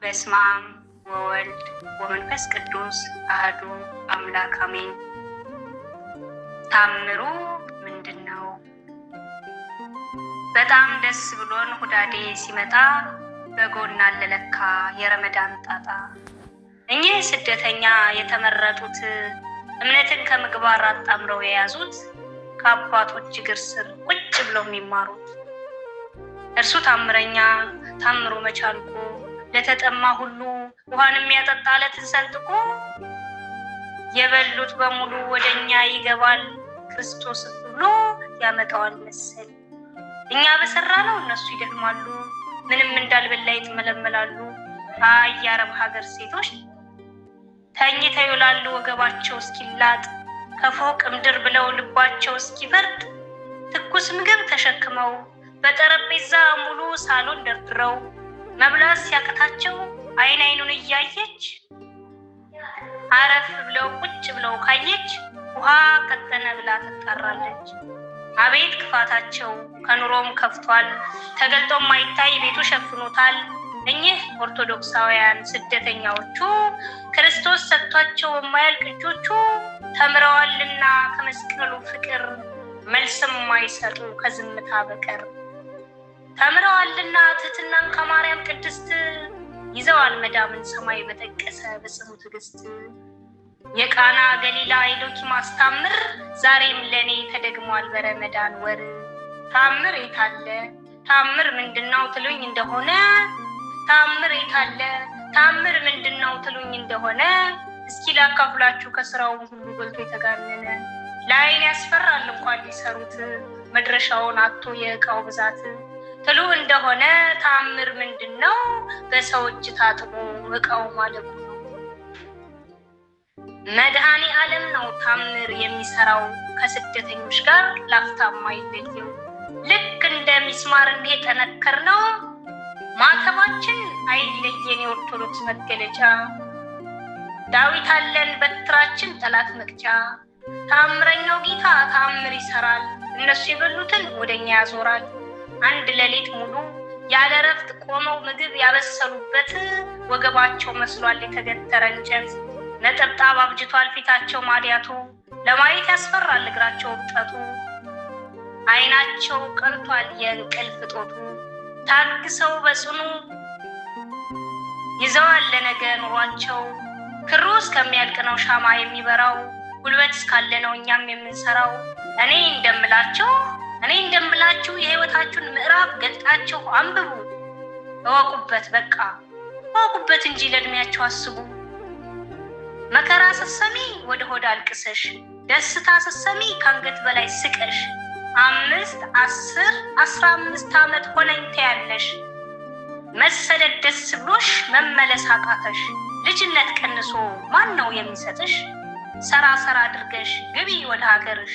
በስመ አብ ወወልድ ወመንፈስ ቅዱስ አሐዱ አምላክ አሜን። ታምሩ ምንድነው? በጣም ደስ ብሎን ሁዳዴ ሲመጣ በጎን አለለካ የረመዳን ጣጣ። እኚህ ስደተኛ የተመረጡት እምነትን ከምግባር አጣምረው የያዙት ከአባቶች እግር ስር ቁጭ ብለው የሚማሩት እርሱ ታምረኛ ታምሮ መቻልቆ ለተጠማ ሁሉ ውሃን የሚያጠጣ ዓለትን ሰንጥቆ የበሉት በሙሉ ወደኛ ይገባል ክርስቶስ ብሎ ያመጣዋል መሰል። እኛ በሰራ ነው እነሱ ይደክማሉ፣ ምንም እንዳልበላ ይጥመለመላሉ። አይ የአረብ ሀገር ሴቶች ተኝተው ይውላሉ ወገባቸው እስኪላጥ፣ ከፎቅ ምድር ብለው ልባቸው እስኪፈርጥ፣ ትኩስ ምግብ ተሸክመው በጠረጴዛ ሙሉ ሳሎን ደርድረው መብላት ሲያቅታቸው አይን አይኑን እያየች አረፍ ብለው ቁጭ ብለው ካየች ውሃ ቀጠነ ብላ ትጣራለች። አቤት ክፋታቸው ከኑሮም ከፍቷል፣ ተገልጦም ማይታይ ቤቱ ሸፍኖታል። እኚህ ኦርቶዶክሳውያን ስደተኛዎቹ ክርስቶስ ሰጥቷቸው የማያልቅ እጆቹ ተምረዋልና ከመስቀሉ ፍቅር መልስም ማይሰጡ ከዝምታ በቀር። ተምረዋልና ትህትናን ከማርያም ቅድስት ይዘዋል መዳምን ሰማይ በጠቀሰ በጽኑ ትዕግስት። የቃና ገሊላ የሎኪ ማስታምር ዛሬም ለኔ ተደግሟል በረመዳን ወር። ታምር የታለ ታምር ምንድነው ትሉኝ እንደሆነ፣ ታምር የታለ ታምር ምንድነው ትሉኝ እንደሆነ፣ እስኪ ላካፍላችሁ ከስራው ሁሉ ጎልቶ የተጋነነ። ለዓይን ያስፈራል እንኳን ሊሰሩት መድረሻውን አጥቶ የዕቃው ብዛት ትሉ እንደሆነ፣ ታምር ምንድነው በሰው እጅ ታጥቦ ዕቃው ማለቁ ነው። መድኃኔ ዓለም ነው ታምር የሚሰራው ከስደተኞች ጋር ላፍታም አይለየው። ልክ እንደ ሚስማር እንደ ጠነከር ነው ማተባችን አይለየን የኦርቶዶክስ መገለጫ። ዳዊት አለን በትራችን ጠላት መቅጫ። ታምረኛው ጌታ ታምር ይሰራል፣ እነሱ የበሉትን ወደኛ ያዞራል። አንድ ሌሊት ሙሉ ያለ እረፍት ቆመው ምግብ ያበሰሉበት ወገባቸው መስሏል የተገተረ እንጨት። ነጠብጣብ አብጅቷል ፊታቸው ማዲያቱ፣ ለማየት ያስፈራል እግራቸው እብጠቱ። አይናቸው ቀልቷል የእንቅልፍ እጦቱ፣ ታግሰው በጽኑ ይዘዋል ለነገ ኑሯቸው። ክሩ እስከሚያልቅ ነው ሻማ የሚበራው፣ ጉልበት እስካለ ነው እኛም የምንሰራው። እኔ እንደምላችሁ የህይወታችሁን ምዕራፍ ገልጣችሁ አንብቡ። እወቁበት በቃ እወቁበት እንጂ ለእድሜያችሁ አስቡ። መከራ ስትሰሚ ወደ ሆድ አልቅሰሽ፣ ደስታ ስትሰሚ ከአንገት በላይ ስቀሽ። 5፣ 10፣ 15 ዓመት ሆነኝ ትያለሽ፣ መሰደድ ደስ ብሎሽ መመለስ አቃተሽ። ልጅነት ቀንሶ ማን ነው የሚሰጥሽ? ሰራ አድርገሽ ግቢ ወደ ሀገርሽ፣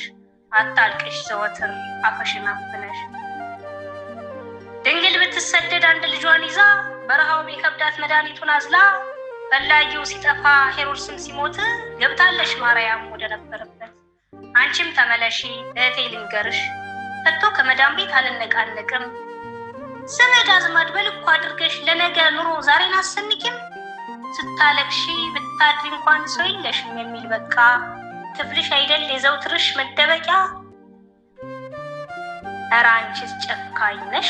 አታልቅሽ ዘወትር አፈሽን አፍነሽ። ድንግል ብትሰደድ አንድ ልጇን ይዛ፣ በረሃው ቢከብዳት መድኃኒቱን አዝላ፣ ፈላጊው ሲጠፋ ሄሮድስም ሲሞት፣ ገብታለሽ ማርያም ወደ ነበረበት። አንቺም ተመለሺ እህቴ ልንገርሽ፣ ከቶ ከመዳን ቤት አልነቃነቅም። ዘመድ አዝማድ በልኩ አድርገሽ ለነገ ኑሮ ዛሬን አሰንቂም። ስታለቅሺ ብታድሪ እንኳን ሰው የለሽም የሚል በቃ፣ ክፍልሽ አይደል የዘውትርሽ መደበቂያ። ኧረ አንቺስ ጨካኝ ነሽ፣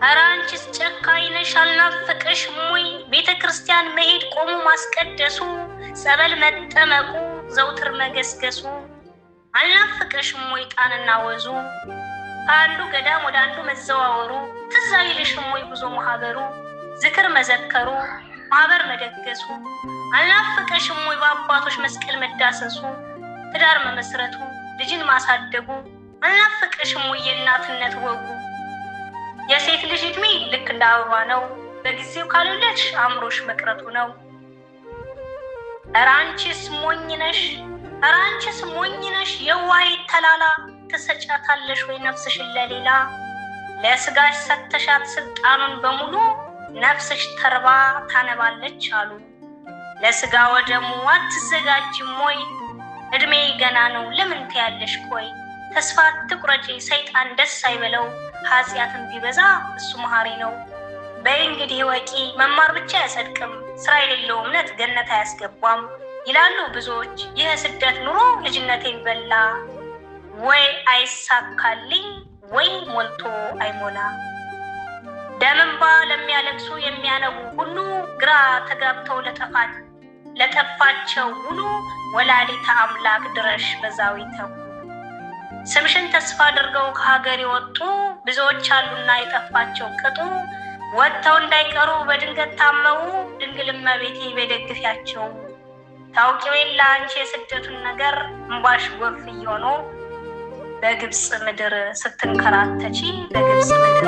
ኧረ አንቺስ ጨካኝ ነሽ። አልናፈቀሽም ወይ ቤተ ክርስቲያን መሄድ ቆሞ ማስቀደሱ፣ ጸበል መጠመቁ ዘውትር መገስገሱ? አልናፈቀሽም ወይ ጣንና ወዙ፣ ከአንዱ ገዳም ወደ አንዱ መዘዋወሩ? ትዝ አይልሽም ወይ ጉዞ ማህበሩ፣ ዝክር መዘከሩ ማህበር መደገሱ? አልናፈቀሽም ወይ በአባቶች መስቀል መዳሰሱ፣ ትዳር መመስረቱ ልጅን ማሳደጉ? አልናፈቀሽም ወይ የእናትነት ወጉ? የሴት ልጅ እድሜ ልክ እንደ አበባ ነው፣ በጊዜው ካልወለድሽ አምሮሽ መቅረቱ ነው። ኧረ አንቺስ ሞኝ ነሽ፣ ኧረ አንቺስ ሞኝ ነሽ። የዋሂት ተላላ ትሰጫታለሽ ወይ ነፍስሽን ለሌላ? ለስጋሽ ሰተሻት ስልጣኑን በሙሉ፣ ነፍስሽ ተርባ ታነባለች አሉ። ለስጋ ወደሙ አትዘጋጅም ወይ? እድሜ ገና ነው ለምን ትያለሽ ቆይ? ተስፋ አትቁረጪ ሰይጣን ደስ አይበለው፣ ኃጢአትን ቢበዛ እሱ መሐሪ ነው። በእንግዲህ ወቂ መማር ብቻ ያጸድቅም፣ ስራ የሌለው እምነት ገነት አያስገባም ይላሉ ብዙዎች። ይህ ስደት ኑሮ ልጅነቴን በላ፣ ወይ አይሳካልኝ ወይ ሞልቶ አይሞላ። ደምንባ ለሚያለቅሱ የሚያነቡ ሁሉ ግራ ተጋብተው ለጠፋቸው ሁሉ ወላዲተ አምላክ ድረሽ በዛዊተ ስምሽን ተስፋ አድርገው ከሀገር የወጡ ብዙዎች አሉና የጠፋቸው ቅጡ፣ ወጥተው እንዳይቀሩ በድንገት ታመው ድንግል እመቤቴ በደግፊያቸው። ታውቂው የለ አንቺ የስደቱን ነገር እንባሽ ጎርፍ እየሆኑ በግብፅ ምድር ስትንከራተቺ በግብፅ ምድር